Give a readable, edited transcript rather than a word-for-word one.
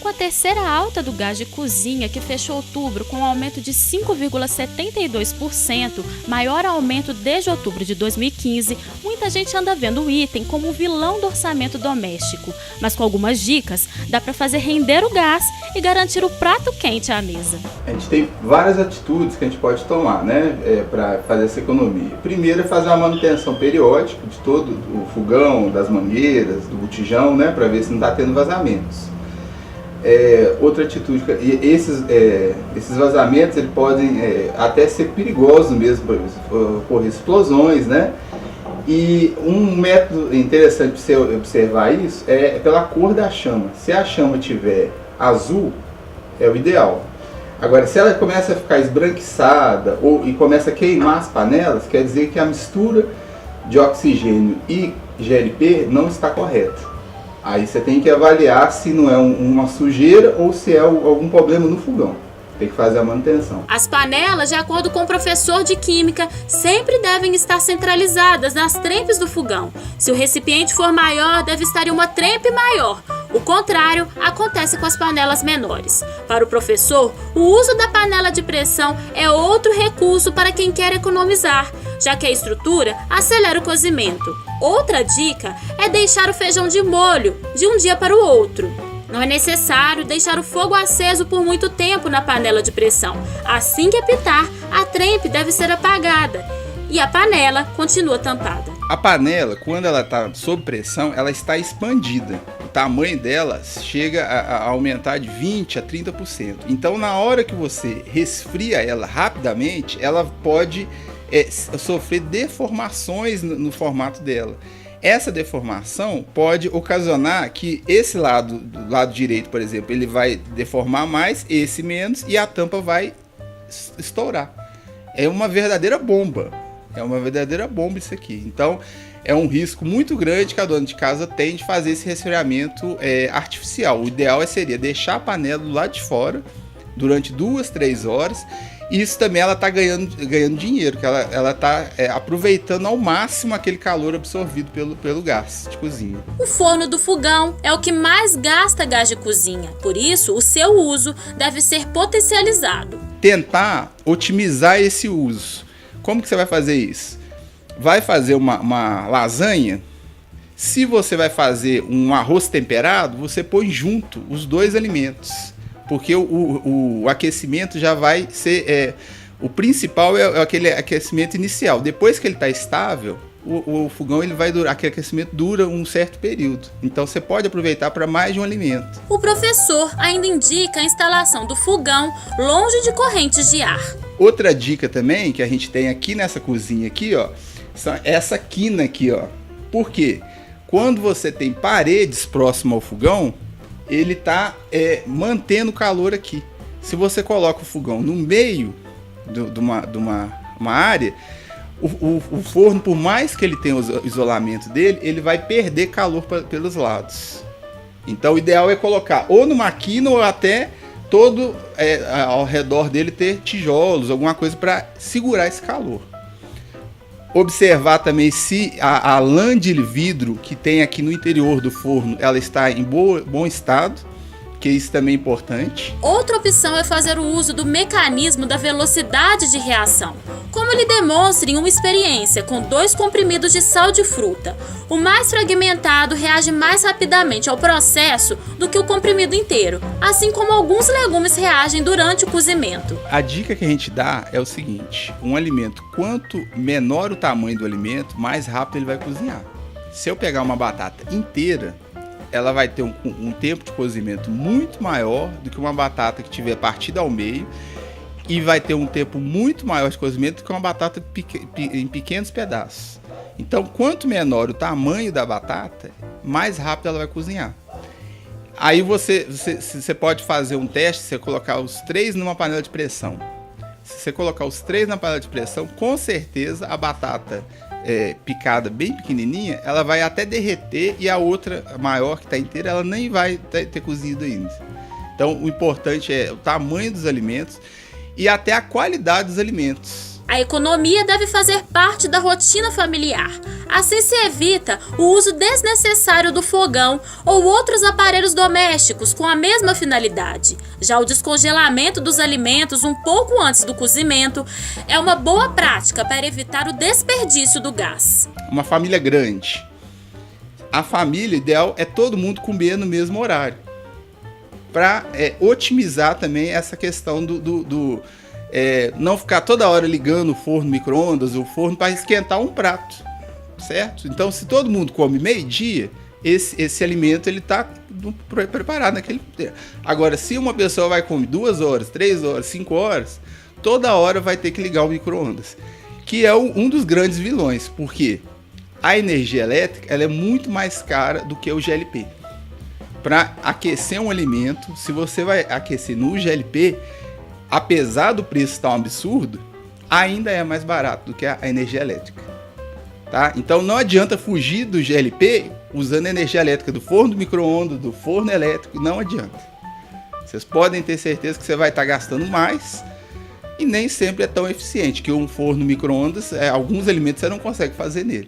Com a terceira alta do gás de cozinha, que fechou outubro com um aumento de 5,72%, maior aumento desde outubro de 2015, muita gente anda vendo o item como um vilão do orçamento doméstico. Mas com algumas dicas, dá para fazer render o gás e garantir o prato quente à mesa. A gente tem várias atitudes que a gente pode tomar, né, para fazer essa economia. Primeiro é fazer uma manutenção periódica de todo o fogão, das mangueiras, do botijão, né, para ver se não está tendo vazamentos. Outra atitude, esses vazamentos eles podem até ser perigosos mesmo, por ocorrer explosões, né? E um método interessante para você observar isso é pela cor da chama. Se a chama tiver azul, é o ideal. Agora, se ela começa a ficar esbranquiçada e começa a queimar as panelas, quer dizer que a mistura de oxigênio e GLP não está correta. Aí você tem que avaliar se não é uma sujeira ou se é algum problema no fogão. Tem que fazer a manutenção. As panelas, de acordo com o professor de Química, sempre devem estar centralizadas nas trempes do fogão. Se o recipiente for maior, deve estar em uma trempe maior. O contrário acontece com as panelas menores. Para o professor, o uso da panela de pressão é outro recurso para quem quer economizar, já que a estrutura acelera o cozimento. Outra dica é deixar o feijão de molho de um dia para o outro. Não é necessário deixar o fogo aceso por muito tempo na panela de pressão. Assim que apitar, a trempe deve ser apagada e a panela continua tampada. A panela, quando ela está sob pressão, ela está expandida. O tamanho dela chega a aumentar de 20% a 30%. Então, na hora que você resfria ela rapidamente, ela pode sofrer deformações no formato dela. Essa deformação pode ocasionar que esse lado, do lado direito, por exemplo, ele vai deformar mais, esse menos, e a tampa vai estourar. É uma verdadeira bomba. É uma verdadeira bomba isso aqui. Então, é um risco muito grande que a dona de casa tem de fazer esse resfriamento artificial. O ideal seria deixar a panela do lado de fora durante 2, 3 horas. Isso também ela está ganhando dinheiro, que ela está aproveitando ao máximo aquele calor absorvido pelo gás de cozinha. O forno do fogão é o que mais gasta gás de cozinha, por isso o seu uso deve ser potencializado. Tentar otimizar esse uso. Como que você vai fazer isso? Vai fazer uma lasanha? Se você vai fazer um arroz temperado, você põe junto os dois alimentos. Porque o aquecimento já vai ser... o principal é aquele aquecimento inicial. Depois que ele está estável, o fogão ele vai durar, aquele aquecimento dura um certo período. Então você pode aproveitar para mais de um alimento. O professor ainda indica a instalação do fogão longe de correntes de ar. Outra dica também que a gente tem aqui nessa cozinha aqui, ó, essa quina aqui, ó. Por quê? Quando você tem paredes próximas ao fogão, ele está mantendo o calor aqui. Se você coloca o fogão no meio de uma área, o forno, por mais que ele tenha o isolamento dele, ele vai perder calor pelos lados. Então o ideal é colocar ou numa quina ou até todo ao redor dele ter tijolos, alguma coisa para segurar esse calor. Observar também se a lã de vidro que tem aqui no interior do forno, ela está em bom estado, que isso também é importante. Outra opção é fazer o uso do mecanismo da velocidade de reação, como lhe demonstra em uma experiência com 2 comprimidos de sal de fruta. O mais fragmentado reage mais rapidamente ao processo do que o comprimido inteiro, assim como alguns legumes reagem durante o cozimento. A dica que a gente dá é o seguinte: um alimento, quanto menor o tamanho do alimento, mais rápido ele vai cozinhar. Se eu pegar uma batata inteira, ela vai ter um tempo de cozimento muito maior do que uma batata que tiver partida ao meio, e vai ter um tempo muito maior de cozimento do que uma batata em pequenos pedaços. Então, quanto menor o tamanho da batata, mais rápido ela vai cozinhar. Aí você pode fazer um teste, você colocar os 3 numa panela de pressão. Se você colocar os 3 na panela de pressão, com certeza a batata picada bem pequenininha, ela vai até derreter, e a outra maior que está inteira, ela nem vai ter cozido ainda. Então o importante é o tamanho dos alimentos e até a qualidade dos alimentos. A economia deve fazer parte da rotina familiar. Assim se evita o uso desnecessário do fogão ou outros aparelhos domésticos com a mesma finalidade. Já o descongelamento dos alimentos um pouco antes do cozimento é uma boa prática para evitar o desperdício do gás. Uma família grande. A família ideal é todo mundo comer no mesmo horário. Para otimizar também essa questão do não ficar toda hora ligando o forno micro-ondas, o forno para esquentar um prato, certo? Então, se todo mundo come meio-dia, esse alimento ele está preparado naquele tempo. Agora, se uma pessoa vai comer 2 horas, 3 horas, 5 horas, toda hora vai ter que ligar o micro-ondas, que é um dos grandes vilões, porque a energia elétrica ela é muito mais cara do que o GLP. Para aquecer um alimento, se você vai aquecer no GLP, apesar do preço estar um absurdo, ainda é mais barato do que a energia elétrica. Tá? Então não adianta fugir do GLP usando a energia elétrica do forno do micro-ondas, do forno elétrico, não adianta. Vocês podem ter certeza que você vai estar gastando mais e nem sempre é tão eficiente, que um forno micro-ondas, alguns alimentos você não consegue fazer nele.